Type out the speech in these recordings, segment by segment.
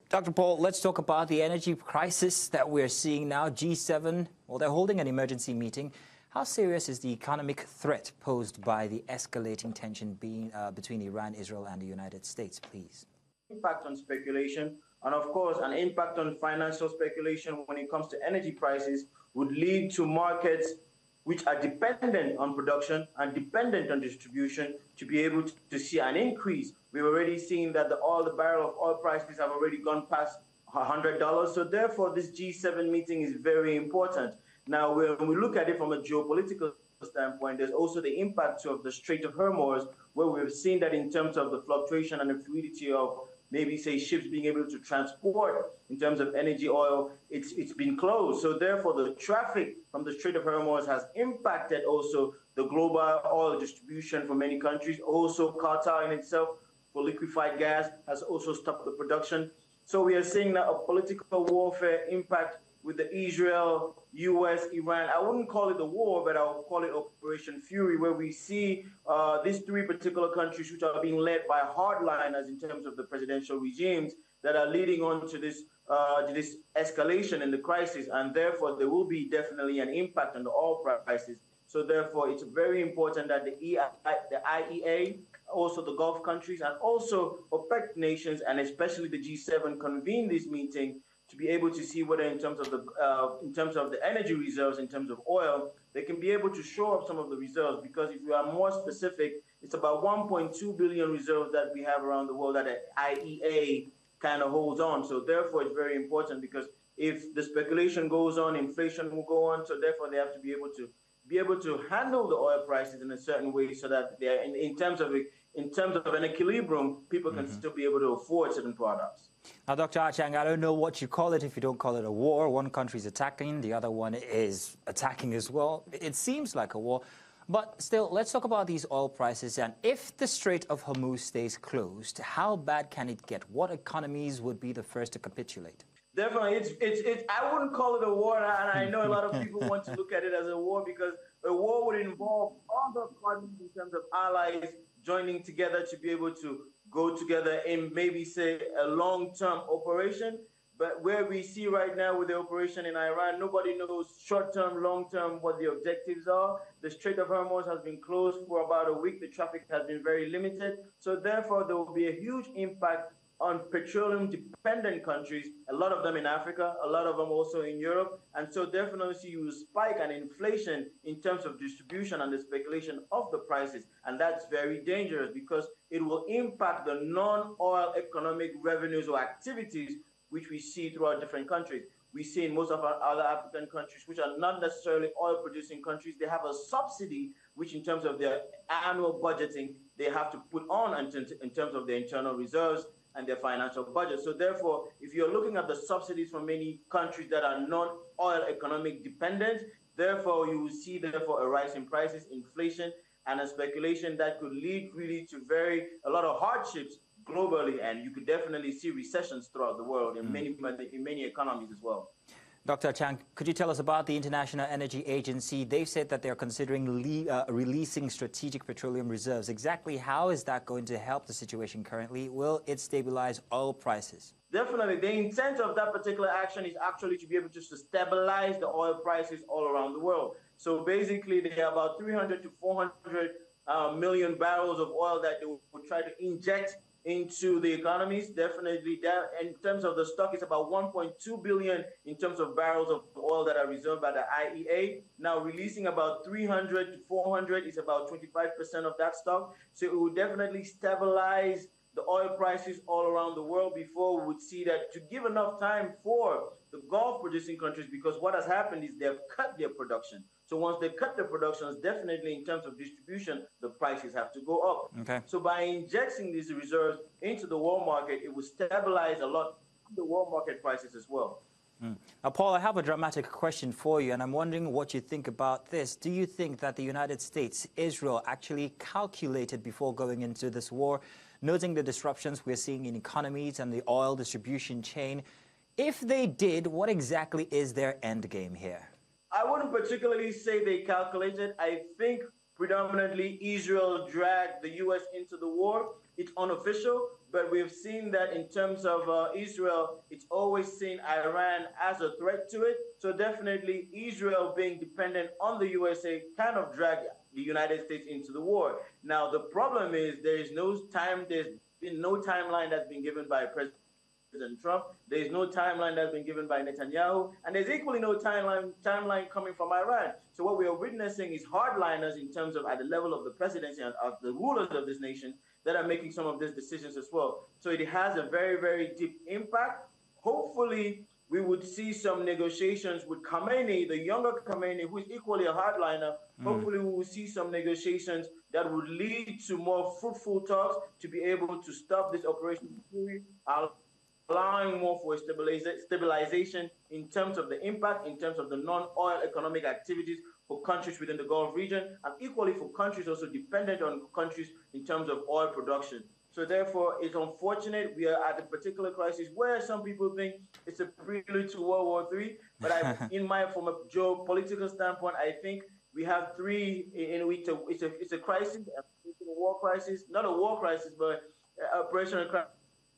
Dr. Paul, let's talk about the energy crisis that we're seeing now. G7, well, they're holding an emergency meeting. How serious is the economic threat posed by the escalating tension between Iran, Israel, and the United States, please? Impact on speculation, and of course, an impact on financial speculation when it comes to energy prices would lead to markets which are dependent on production and dependent on distribution to be able to see an increase. We've already seen that the barrel of oil prices have already gone past $100. So therefore, this G7 meeting is very important. Now, when we look at it from a geopolitical standpoint, there's also the impact of the Strait of Hormuz, where we've seen that in terms of the fluctuation and the fluidity of maybe, say, ships being able to transport in terms of energy oil, it's been closed. So therefore, the traffic from the Strait of Hormuz has impacted also the global oil distribution for many countries. Also, Qatar in itself, for liquefied gas, has also stopped the production. So we are seeing now a political warfare impact with the Israel, US, Iran. I wouldn't call it a war, but I'll call it Operation Fury, where we see these three particular countries which are being led by hardliners in terms of the presidential regimes that are leading on to this escalation in the crisis, and therefore there will be definitely an impact on the oil prices. So therefore, it's very important that the IEA, also the Gulf countries, and also OPEC nations, and especially the G7 convene this meeting to be able to see whether in terms of the energy reserves, in terms of oil, they can be able to show up some of the reserves. Because if we are more specific, it's about 1.2 billion reserves that we have around the world that the IEA kind of holds on. So therefore, it's very important, because if the speculation goes on, inflation will go on. So therefore, they have to be able to handle the oil prices in a certain way, so that they are in terms of an equilibrium, people can still be able to afford certain products. Now, Dr. Anchang, I don't know what you call it if you don't call it a war. One country's attacking, the other one is attacking as well. It seems like a war. But still, let's talk about these oil prices. And if the Strait of Hormuz stays closed, how bad can it get? What economies would be the first to capitulate? Definitely, I wouldn't call it a war, and I know a lot of people want to look at it as a war, because a war would involve all the parties in terms of allies joining together to be able to go together in maybe, say, a long-term operation. But where we see right now with the operation in Iran, nobody knows short-term, long-term what the objectives are. The Strait of Hormuz has been closed for about a week. The traffic has been very limited. So therefore, there will be a huge impact on petroleum-dependent countries, a lot of them in Africa, a lot of them also in Europe. And so definitely you will spike an inflation in terms of distribution and the speculation of the prices. And that's very dangerous, because it will impact the non-oil economic revenues or activities which we see throughout different countries. We see in most of our other African countries, which are not necessarily oil-producing countries, they have a subsidy, which in terms of their annual budgeting, they have to put on in terms of their internal reserves and their financial budget. So therefore, if you're looking at the subsidies from many countries that are non-oil economic dependent, therefore you will see therefore a rise in prices, inflation, and a speculation that could lead really to a lot of hardships globally, and you could definitely see recessions throughout the world in many economies as well. Dr. Chang, could you tell us about the International Energy Agency? They've said that they're considering releasing strategic petroleum reserves. Exactly how is that going to help the situation currently? Will it stabilize oil prices? Definitely. The intent of that particular action is actually to be able to stabilize the oil prices all around the world. So basically, there are about 300 to 400 million barrels of oil that they will try to inject into the economies. Definitely that in terms of the stock, it's about 1.2 billion in terms of barrels of oil that are reserved by the IEA. Now releasing about 300 to 400 is about 25% of that stock. So it will definitely stabilize the oil prices all around the world before we would see that, to give enough time for the Gulf producing countries, because what has happened is they've cut their production. So once they cut their productions, definitely in terms of distribution, the prices have to go up. Okay. So by injecting these reserves into the world market, it will stabilize a lot of the world market prices as well. Now, Paul, I have a dramatic question for you, and I'm wondering what you think about this. Do you think that the United States, Israel, actually calculated before going into this war, noting the disruptions we're seeing in economies and the oil distribution chain? If they did, what exactly is their end game here? I wouldn't particularly say they calculated. I think predominantly Israel dragged the U.S. into the war. It's unofficial, but we've seen that in terms of Israel, it's always seen Iran as a threat to it. So definitely Israel being dependent on the USA kind of dragged the United States into the war. Now, the problem is there's been no timeline that's been given by President Trump. There's no timeline that's been given by Netanyahu, and there's equally no timeline coming from Iran. So what we are witnessing is hardliners in terms of at the level of the presidency and of the rulers of this nation that are making some of these decisions as well. So it has a very, very deep impact. Hopefully, we would see some negotiations with Khamenei, the younger Khamenei, who is equally a hardliner. Hopefully, we will see some negotiations that would lead to more fruitful talks to be able to stop this operation, allowing more for stabilization in terms of the impact, in terms of the non-oil economic activities for countries within the Gulf region, and equally for countries also dependent on countries in terms of oil production. So therefore, it's unfortunate we are at a particular crisis where some people think it's a prelude to World War III. But from a geopolitical standpoint, I think we have three in which it's a crisis, a war crisis, not a war crisis, but an operational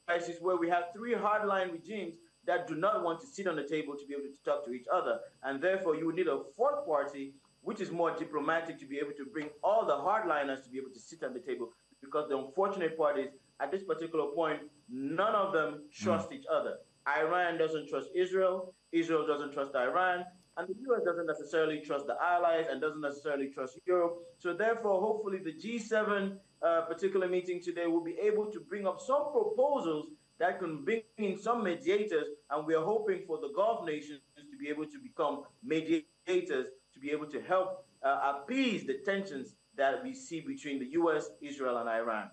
crisis where we have three hardline regimes that do not want to sit on the table to be able to talk to each other. And therefore, you would need a fourth party, which is more diplomatic, to be able to bring all the hardliners to be able to sit on the table. Because the unfortunate part is, at this particular point, none of them trust each other. Iran doesn't trust Israel, Israel doesn't trust Iran, and the US doesn't necessarily trust the allies and doesn't necessarily trust Europe. So therefore, hopefully the G7 particular meeting today will be able to bring up some proposals that can bring in some mediators, and we are hoping for the Gulf nations to be able to become mediators, to be able to help appease the tensions that we see between the US, Israel, and Iran.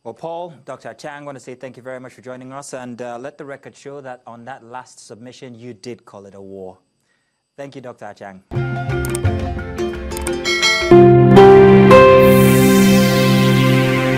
Well, Paul, Dr. Anchang, I want to say thank you very much for joining us, and let the record show that on that last submission, you did call it a war. Thank you, Dr. Anchang.